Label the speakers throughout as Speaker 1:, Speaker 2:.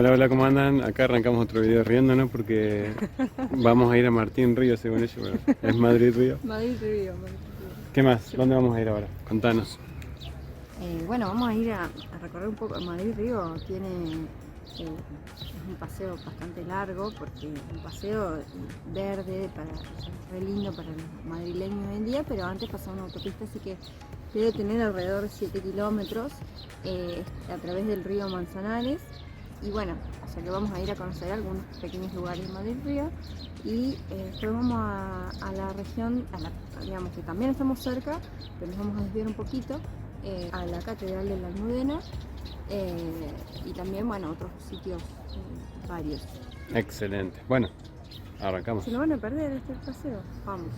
Speaker 1: Hola, hola, ¿cómo andan? Acá arrancamos otro video riéndonos porque vamos a ir a Martín Río, según ellos, pero es Madrid Río.
Speaker 2: Madrid Río, Madrid Río.
Speaker 1: ¿Qué más? ¿Dónde vamos a ir ahora? Contanos.
Speaker 2: Bueno, vamos a ir a recorrer un poco. Madrid Río tiene es un paseo bastante largo porque es un paseo verde, re lindo para los madrileños hoy en día, pero antes pasaba una autopista, así que debe tener alrededor de 7 kilómetros a través del río Manzanares. Y bueno, o sea que vamos a ir a conocer algunos pequeños lugares de Madrid Río y después vamos a la región, digamos que también estamos cerca, pero nos vamos a desviar un poquito a la Catedral de la Almudena y también, bueno, otros sitios varios.
Speaker 1: Excelente. Bueno, arrancamos.
Speaker 2: Se lo van a perder este paseo. Vamos.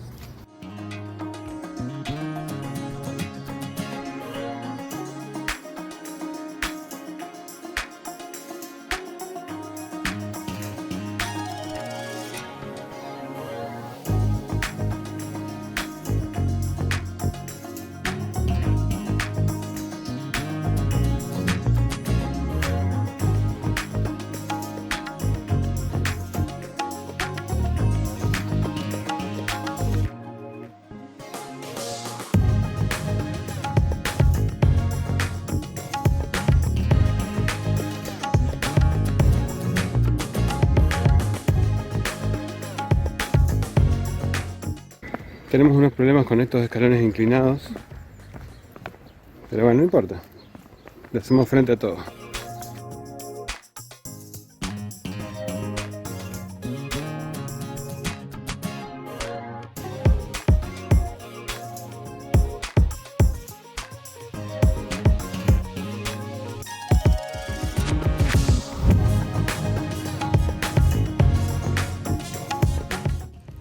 Speaker 1: Tenemos unos problemas con estos escalones inclinados, pero bueno, no importa. Le hacemos frente a todo.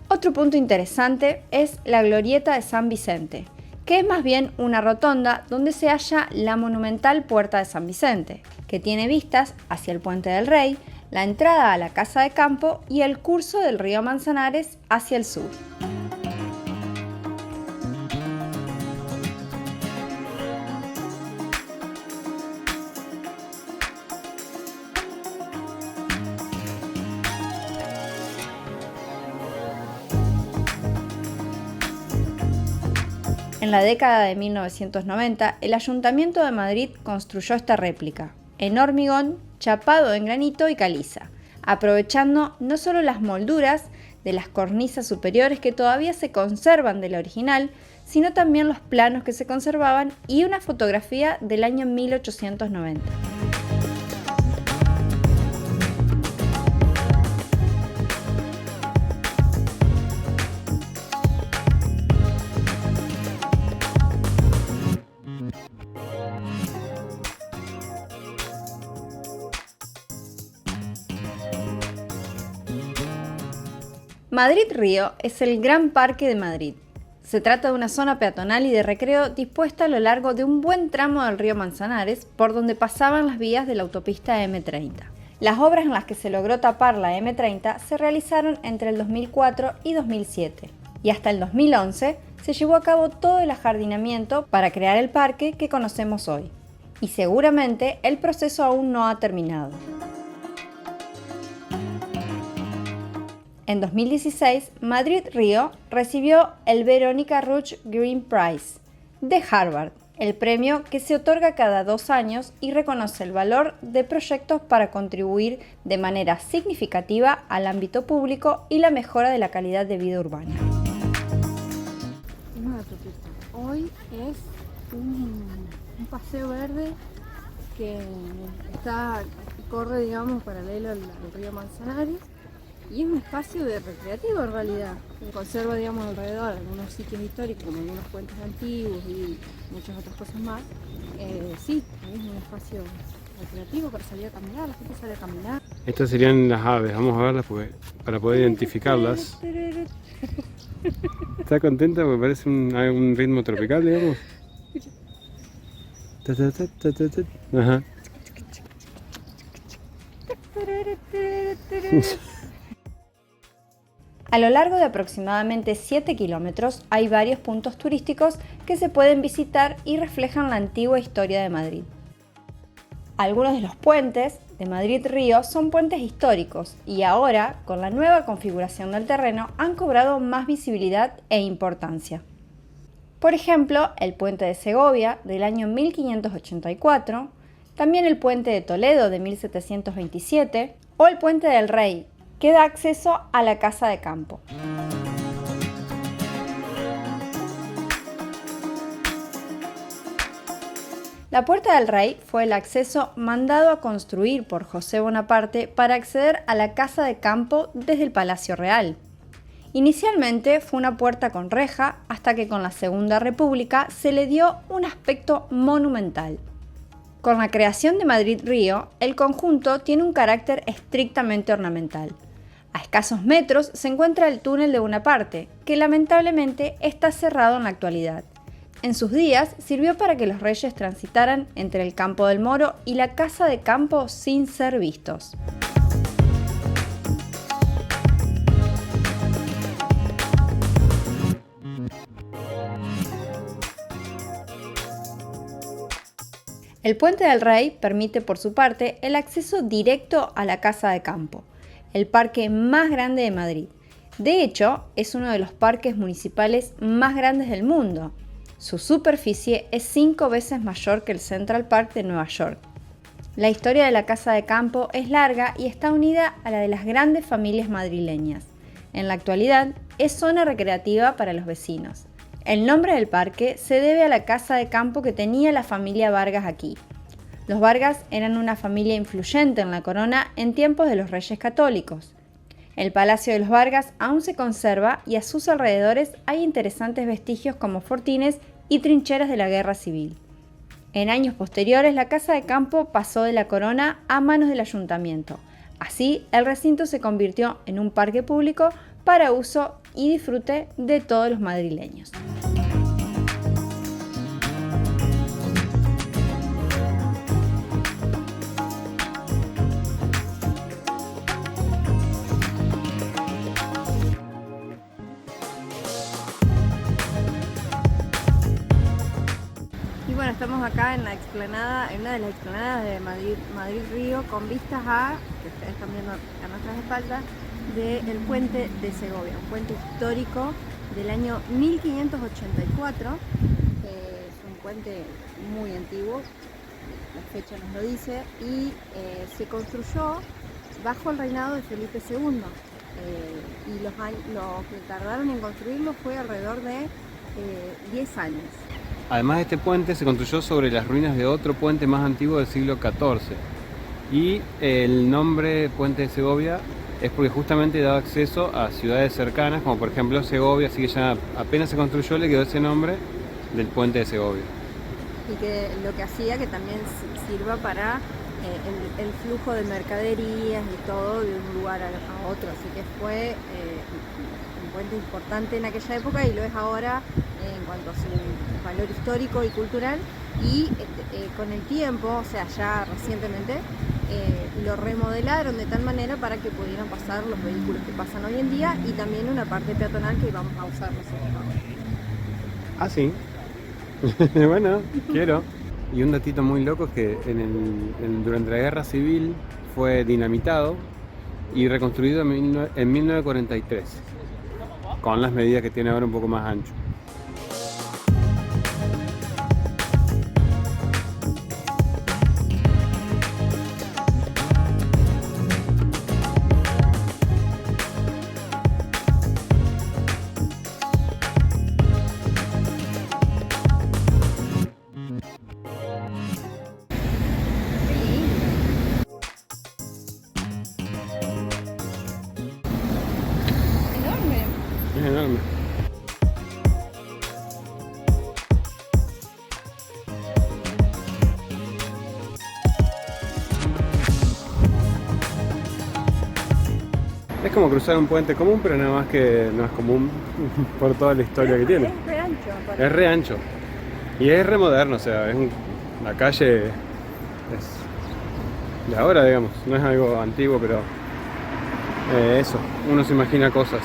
Speaker 3: Otro punto interesante es la Glorieta de San Vicente, que es más bien una rotonda donde se halla la monumental Puerta de San Vicente, que tiene vistas hacia el Puente del Rey, la entrada a la Casa de Campo y el curso del río Manzanares hacia el sur. En la década de 1990, el Ayuntamiento de Madrid construyó esta réplica, en hormigón, chapado en granito y caliza, aprovechando no solo las molduras de las cornisas superiores que todavía se conservan de la original, sino también los planos que se conservaban y una fotografía del año 1890. Madrid Río es el Gran Parque de Madrid. Se trata de una zona peatonal y de recreo dispuesta a lo largo de un buen tramo del río Manzanares, por donde pasaban las vías de la autopista M30. Las obras en las que se logró tapar la M30 se realizaron entre el 2004 y 2007, y hasta el 2011 se llevó a cabo todo el ajardinamiento para crear el parque que conocemos hoy. Y seguramente el proceso aún no ha terminado. En 2016, Madrid Río recibió el Veronica Roche Green Prize de Harvard, el premio que se otorga cada 2 años y reconoce el valor de proyectos para contribuir de manera significativa al ámbito público y la mejora de la calidad de vida urbana.
Speaker 2: Hoy es un paseo verde que corre, digamos, paralelo al río Manzanares. Y es un espacio recreativo en realidad, que conserva, digamos, alrededor algunos sitios históricos como algunos puentes antiguos y muchas otras cosas más. Sí, es un espacio recreativo para salir a caminar, la gente sale a caminar.
Speaker 1: Estas serían las aves, vamos a verlas para poder identificarlas. ¿Está contenta? Porque parece un ritmo tropical, digamos. Ajá.
Speaker 3: A lo largo de aproximadamente 7 kilómetros hay varios puntos turísticos que se pueden visitar y reflejan la antigua historia de Madrid. Algunos de los puentes de Madrid-Río son puentes históricos y ahora, con la nueva configuración del terreno, han cobrado más visibilidad e importancia. Por ejemplo, el puente de Segovia del año 1584, también el puente de Toledo de 1727 o el puente del Rey, que da acceso a la Casa de Campo. La Puerta del Rey fue el acceso mandado a construir por José Bonaparte para acceder a la Casa de Campo desde el Palacio Real. Inicialmente fue una puerta con reja hasta que con la Segunda República se le dio un aspecto monumental. Con la creación de Madrid-Río, el conjunto tiene un carácter estrictamente ornamental. A escasos metros se encuentra el túnel de Bonaparte, que lamentablemente está cerrado en la actualidad. En sus días sirvió para que los reyes transitaran entre el Campo del Moro y la Casa de Campo sin ser vistos. El Puente del Rey permite, por su parte, el acceso directo a la Casa de Campo, el parque más grande de Madrid. De hecho, es uno de los parques municipales más grandes del mundo. Su superficie es 5 veces mayor que el Central Park de Nueva York. La historia de la Casa de Campo es larga y está unida a la de las grandes familias madrileñas. En la actualidad, es zona recreativa para los vecinos. El nombre del parque se debe a la casa de campo que tenía la familia Vargas aquí. Los Vargas eran una familia influyente en la corona en tiempos de los Reyes Católicos. El Palacio de los Vargas aún se conserva y a sus alrededores hay interesantes vestigios como fortines y trincheras de la Guerra Civil. En años posteriores, la Casa de Campo pasó de la corona a manos del ayuntamiento. Así, el recinto se convirtió en un parque público para uso y disfrute de todos los madrileños.
Speaker 2: Bueno, estamos acá en la explanada, en una de las explanadas de Madrid-Río, con vistas a, que ustedes están viendo a nuestras espaldas, del puente de Segovia, un puente histórico del año 1584. Es un puente muy antiguo, la fecha nos lo dice, y se construyó bajo el reinado de Felipe II. Y lo que tardaron en construirlo fue alrededor de 10 años.
Speaker 1: Además, este puente se construyó sobre las ruinas de otro puente más antiguo del siglo XIV. Y el nombre Puente de Segovia es porque justamente daba acceso a ciudades cercanas, como por ejemplo Segovia, así que ya apenas se construyó le quedó ese nombre del Puente de Segovia.
Speaker 2: Y que lo que hacía que también sirva para el flujo de mercaderías y todo de un lugar a otro, así que fue un puente importante en aquella época y lo es ahora en cuanto a su valor histórico y cultural, y con el tiempo, o sea ya recientemente, lo remodelaron de tal manera para que pudieran pasar los vehículos que pasan hoy en día y también una parte peatonal que vamos a usar nosotros ahora.
Speaker 1: Ah, sí. Bueno, quiero. Y un datito muy loco es que durante la Guerra Civil fue dinamitado y reconstruido en 1943, con las medidas que tiene ahora un poco más ancho. Es enorme. Es como cruzar un puente común, pero nada más que no es común por toda la historia que tiene.
Speaker 2: Es re ancho.
Speaker 1: Es re ancho. Y es re moderno, o sea, la calle es de ahora, digamos. No es algo antiguo, pero eso, uno se imagina cosas.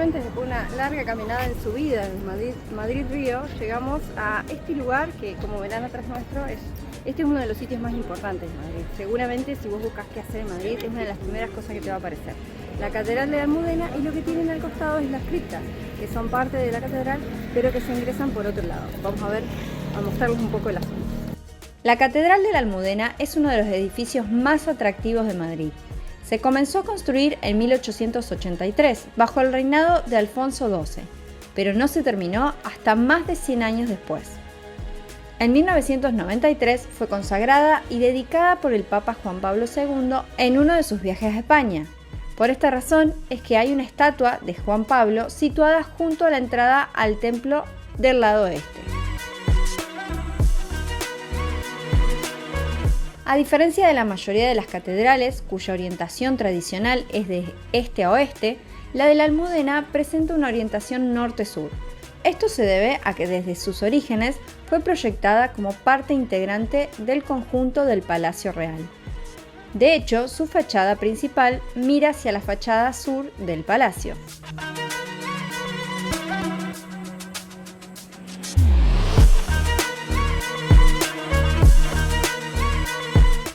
Speaker 2: finalmente, después de una larga caminada en subida en Madrid-Río, llegamos a este lugar que, como verán atrás nuestro, este es uno de los sitios más importantes de Madrid. Seguramente, si vos buscas qué hacer en Madrid, es una de las primeras cosas que te va a aparecer. La Catedral de la Almudena, y lo que tienen al costado es las criptas, que son parte de la catedral, pero que se ingresan por otro lado. Vamos a mostrarles un poco el asunto.
Speaker 3: La Catedral de la Almudena es uno de los edificios más atractivos de Madrid. Se comenzó a construir en 1883, bajo el reinado de Alfonso XII, pero no se terminó hasta más de 100 años después. En 1993 fue consagrada y dedicada por el Papa Juan Pablo II en uno de sus viajes a España. Por esta razón es que hay una estatua de Juan Pablo situada junto a la entrada al templo del lado este. A diferencia de la mayoría de las catedrales, cuya orientación tradicional es de este a oeste, la de la Almudena presenta una orientación norte-sur. Esto se debe a que desde sus orígenes fue proyectada como parte integrante del conjunto del Palacio Real. De hecho, su fachada principal mira hacia la fachada sur del palacio.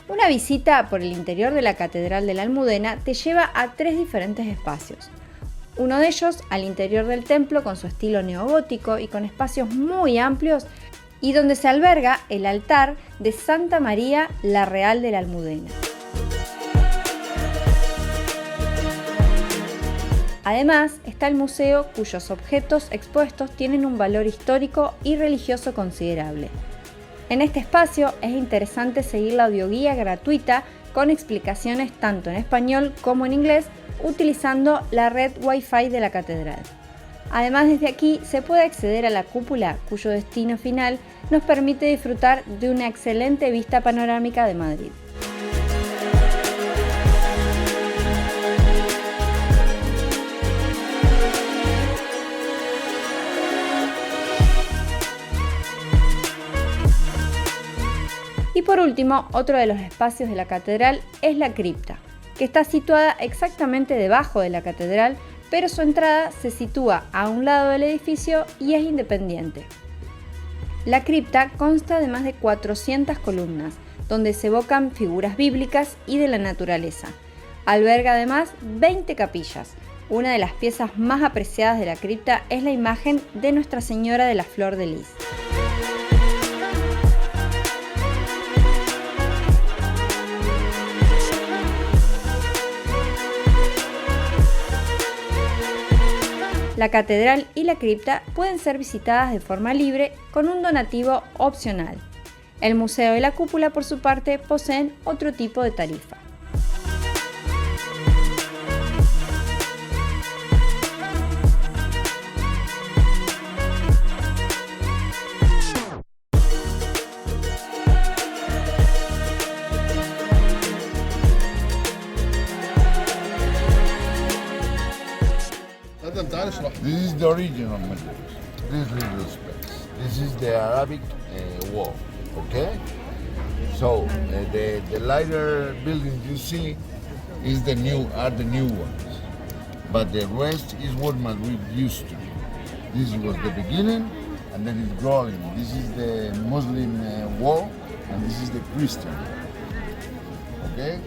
Speaker 3: Una visita por el interior de la Catedral de la Almudena te lleva a 3 diferentes espacios. Uno de ellos al interior del templo con su estilo neogótico y con espacios muy amplios, y donde se alberga el altar de Santa María la Real de la Almudena. Además está el museo, cuyos objetos expuestos tienen un valor histórico y religioso considerable. En este espacio es interesante seguir la audioguía gratuita con explicaciones tanto en español como en inglés utilizando la red Wi-Fi de la catedral. Además, desde aquí se puede acceder a la cúpula, cuyo destino final nos permite disfrutar de una excelente vista panorámica de Madrid. Y por último, otro de los espacios de la catedral es la cripta, que está situada exactamente debajo de la catedral, pero su entrada se sitúa a un lado del edificio y es independiente. La cripta consta de más de 400 columnas, donde se evocan figuras bíblicas y de la naturaleza. Alberga además 20 capillas. Una de las piezas más apreciadas de la cripta es la imagen de Nuestra Señora de la Flor de Lis. La catedral y la cripta pueden ser visitadas de forma libre con un donativo opcional. El museo y la cúpula, por su parte, poseen otro tipo de tarifa.
Speaker 4: This is the original material, this little space. This is the Arabic wall, okay? So the lighter buildings you see are the new ones, but the rest is what Madrid used to be. This was the beginning, and then it's growing. This is the Muslim wall, and this is the Christian wall, okay?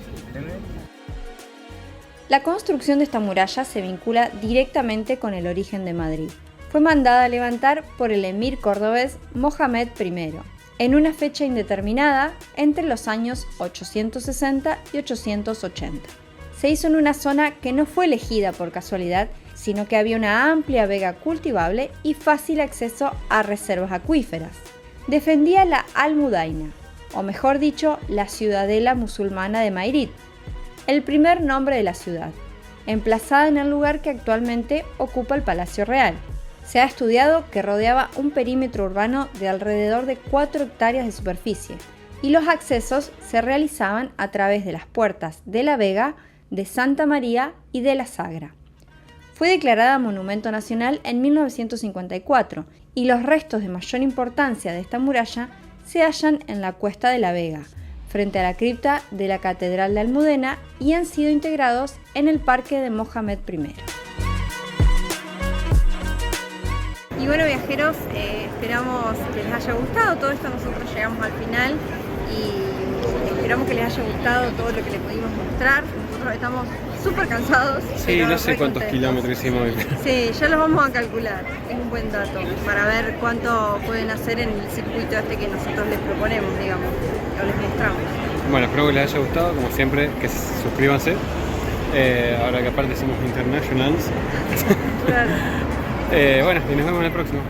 Speaker 3: La construcción de esta muralla se vincula directamente con el origen de Madrid. Fue mandada a levantar por el emir cordobés Mohamed I, en una fecha indeterminada entre los años 860 y 880. Se hizo en una zona que no fue elegida por casualidad, sino que había una amplia vega cultivable y fácil acceso a reservas acuíferas. Defendía la Almudaina, o mejor dicho, la ciudadela musulmana de Madrid, el primer nombre de la ciudad, emplazada en el lugar que actualmente ocupa el Palacio Real. Se ha estudiado que rodeaba un perímetro urbano de alrededor de 4 hectáreas de superficie y los accesos se realizaban a través de las puertas de la Vega, de Santa María y de la Sagra. Fue declarada Monumento Nacional en 1954 y los restos de mayor importancia de esta muralla se hallan en la Cuesta de la Vega, frente a la cripta de la Catedral de Almudena, y han sido integrados en el Parque de Mohamed I.
Speaker 2: Y bueno, viajeros, esperamos que les haya gustado todo esto. Nosotros llegamos al final y esperamos que les haya gustado todo lo que les pudimos mostrar. Nosotros estamos súper cansados.
Speaker 1: Sí,
Speaker 2: pero
Speaker 1: no sé
Speaker 2: re
Speaker 1: cuántos
Speaker 2: contentos.
Speaker 1: kilómetros hicimos hoy.
Speaker 2: Sí, ya los vamos a calcular. Es un buen dato para ver cuánto pueden hacer en el circuito este que nosotros les proponemos, digamos, o les mostramos.
Speaker 1: Bueno, espero que les haya gustado, como siempre, que suscríbanse. Ahora que aparte somos internationals.
Speaker 2: Claro.
Speaker 1: Bueno, y nos vemos en el próximo.